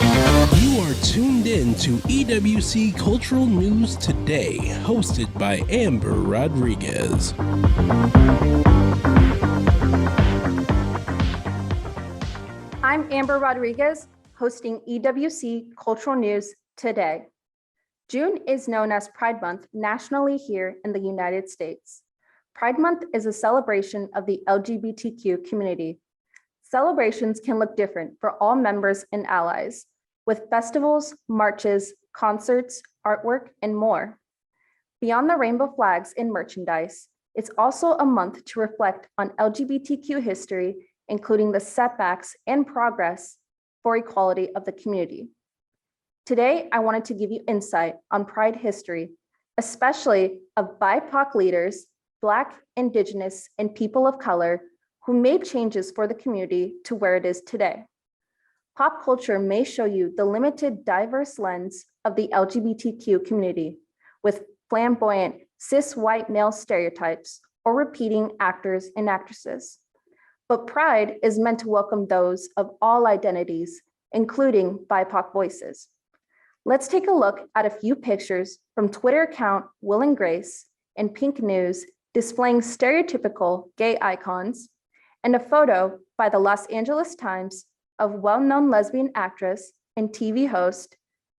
You are tuned in to EWC Cultural News Today, hosted by Amber Rodriguez. I'm Amber Rodriguez, hosting EWC Cultural News Today. June is known as Pride Month nationally here in the United States. Pride Month is a celebration of the LGBTQ community. Celebrations can look different for all members and allies, with festivals, marches, concerts, artwork, and more. Beyond the rainbow flags and merchandise, it's also a month to reflect on LGBTQ history, including the setbacks and progress for equality of the community. Today, I wanted to give you insight on Pride history, especially of BIPOC leaders, Black, Indigenous, and people of color who made changes for the community to where it is today. Pop culture may show you the limited, diverse lens of the LGBTQ community with flamboyant, cis white male stereotypes or repeating actors and actresses. But Pride is meant to welcome those of all identities, including BIPOC voices. Let's take a look at a few pictures from Twitter account Will and Grace and Pink News displaying stereotypical gay icons, and a photo by the Los Angeles Times of well-known lesbian actress and TV host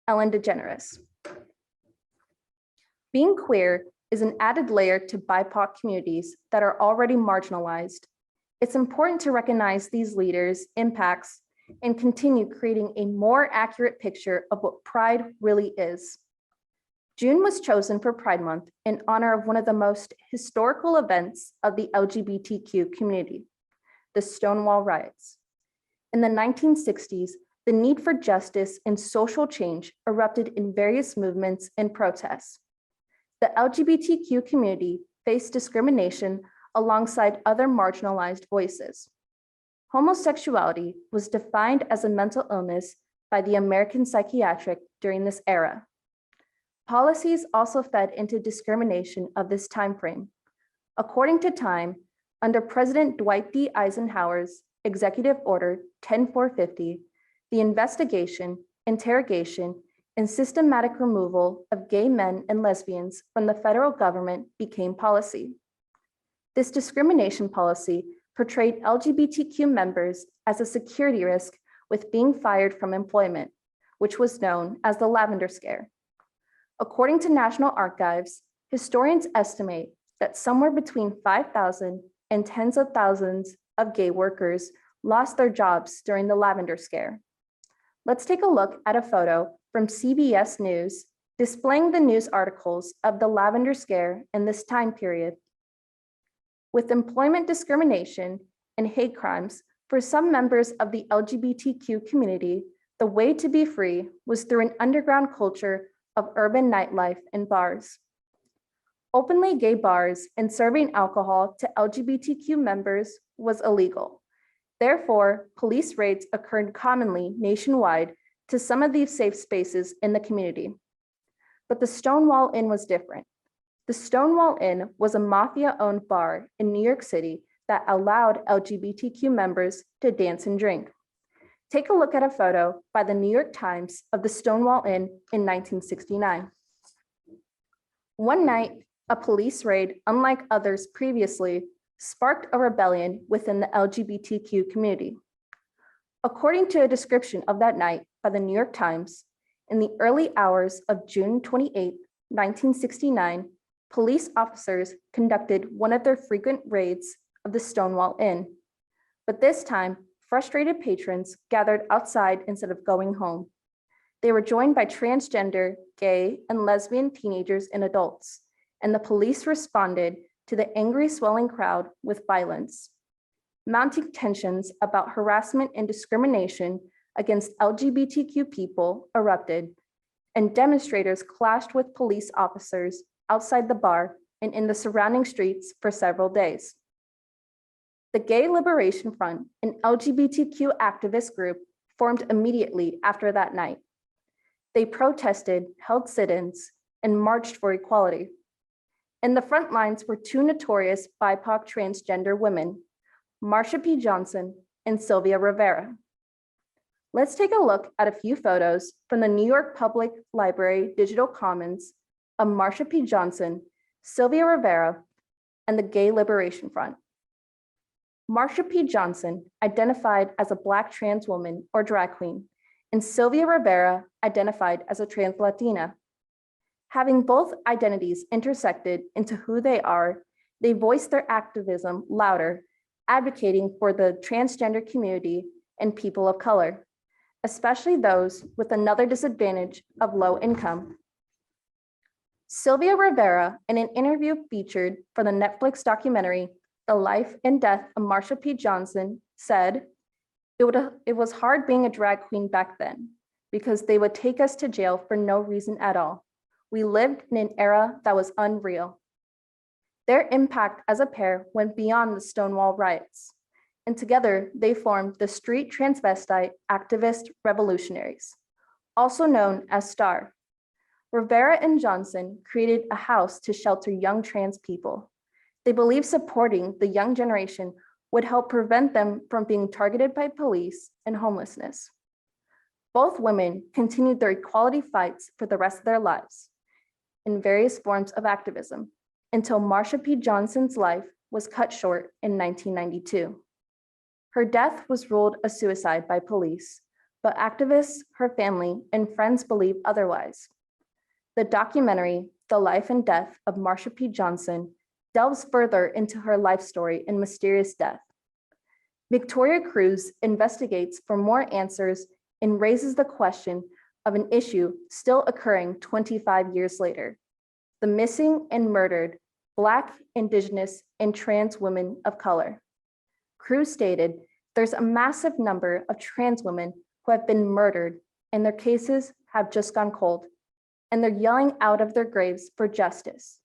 Ellen DeGeneres. Being queer is an added layer to BIPOC communities that are already marginalized. It's important to recognize these leaders' impacts and continue creating a more accurate picture of what Pride really is. June was chosen for Pride Month in honor of one of the most historical events of the LGBTQ community, the Stonewall Riots. In the 1960s, the need for justice and social change erupted in various movements and protests. The LGBTQ community faced discrimination alongside other marginalized voices. Homosexuality was defined as a mental illness by the American Psychiatric during this era. Policies also fed into discrimination of this timeframe. According to Time, under President Dwight D. Eisenhower's Executive Order 10450, the investigation, interrogation, and systematic removal of gay men and lesbians from the federal government became policy. This discrimination policy portrayed LGBTQ members as a security risk with being fired from employment, which was known as the Lavender Scare. According to National Archives, historians estimate that somewhere between 5,000 and tens of thousands of gay workers lost their jobs during the Lavender Scare. Let's take a look at a photo from CBS News displaying the news articles of the Lavender Scare in this time period. With employment discrimination and hate crimes, for some members of the LGBTQ community, the way to be free was through an underground culture of urban nightlife and bars. Openly gay bars and serving alcohol to LGBTQ members was illegal. Therefore, police raids occurred commonly nationwide to some of these safe spaces in the community. But the Stonewall Inn was different. The Stonewall Inn was a mafia-owned bar in New York City that allowed LGBTQ members to dance and drink. Take a look at a photo by the New York Times of the Stonewall Inn in 1969. One night, a police raid, unlike others previously, sparked a rebellion within the LGBTQ community. According to a description of that night by the New York Times, in the early hours of June 28, 1969, police officers conducted one of their frequent raids of the Stonewall Inn. But this time, frustrated patrons gathered outside instead of going home. They were joined by transgender, gay, and lesbian teenagers and adults, and the police responded to the angry, swelling crowd with violence. Mounting tensions about harassment and discrimination against LGBTQ people erupted, and demonstrators clashed with police officers outside the bar and in the surrounding streets for several days. The Gay Liberation Front, an LGBTQ activist group, formed immediately after that night. They protested, held sit-ins, and marched for equality. In the front lines were two notorious BIPOC transgender women, Marsha P. Johnson and Sylvia Rivera. Let's take a look at a few photos from the New York Public Library Digital Commons of Marsha P. Johnson, Sylvia Rivera, and the Gay Liberation Front. Marsha P. Johnson identified as a Black trans woman or drag queen, and Sylvia Rivera identified as a trans Latina. Having both identities intersected into who they are, they voiced their activism louder, advocating for the transgender community and people of color, especially those with another disadvantage of low income. Sylvia Rivera, in an interview featured for the Netflix documentary, The Life and Death of Marsha P. Johnson, said, it was hard being a drag queen back then because they would take us to jail for no reason at all. We lived in an era that was unreal. Their impact as a pair went beyond the Stonewall riots, and together they formed the Street Transvestite Activist Revolutionaries, also known as STAR. Rivera and Johnson created a house to shelter young trans people. They believed supporting the young generation would help prevent them from being targeted by police and homelessness. Both women continued their equality fights for the rest of their lives in various forms of activism until Marsha P. Johnson's life was cut short in 1992. Her death was ruled a suicide by police, but activists, her family, and friends believe otherwise. The documentary, The Life and Death of Marsha P. Johnson, delves further into her life story and mysterious death. Victoria Cruz investigates for more answers and raises the question of an issue still occurring 25 years later: the missing and murdered Black, Indigenous, and trans women of color. Cruz stated, there's a massive number of trans women who have been murdered and their cases have just gone cold, and they're yelling out of their graves for justice.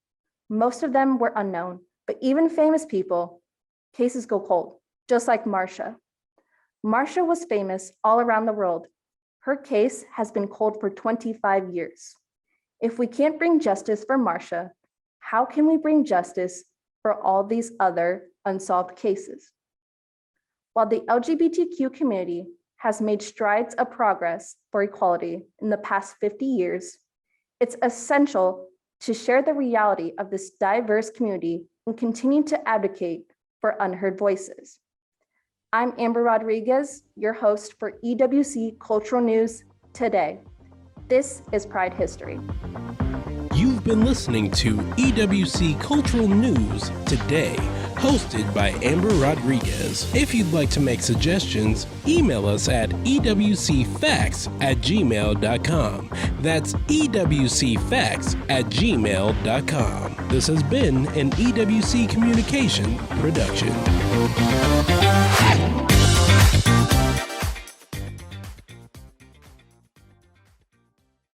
Most of them were unknown, but even famous people, cases go cold, just like Marsha. Marsha was famous all around the world. Her case has been cold for 25 years. If we can't bring justice for Marsha, how can we bring justice for all these other unsolved cases? While the LGBTQ community has made strides of progress for equality in the past 50 years, it's essential to share the reality of this diverse community and continue to advocate for unheard voices. I'm Amber Rodriguez, your host for EWC Cultural News Today. This is Pride History. You've been listening to EWC Cultural News Today, hosted by Amber Rodriguez. If you'd like to make suggestions, email us at ewcfacts@gmail.com. That's ewcfacts@gmail.com. This has been an EWC Communication production.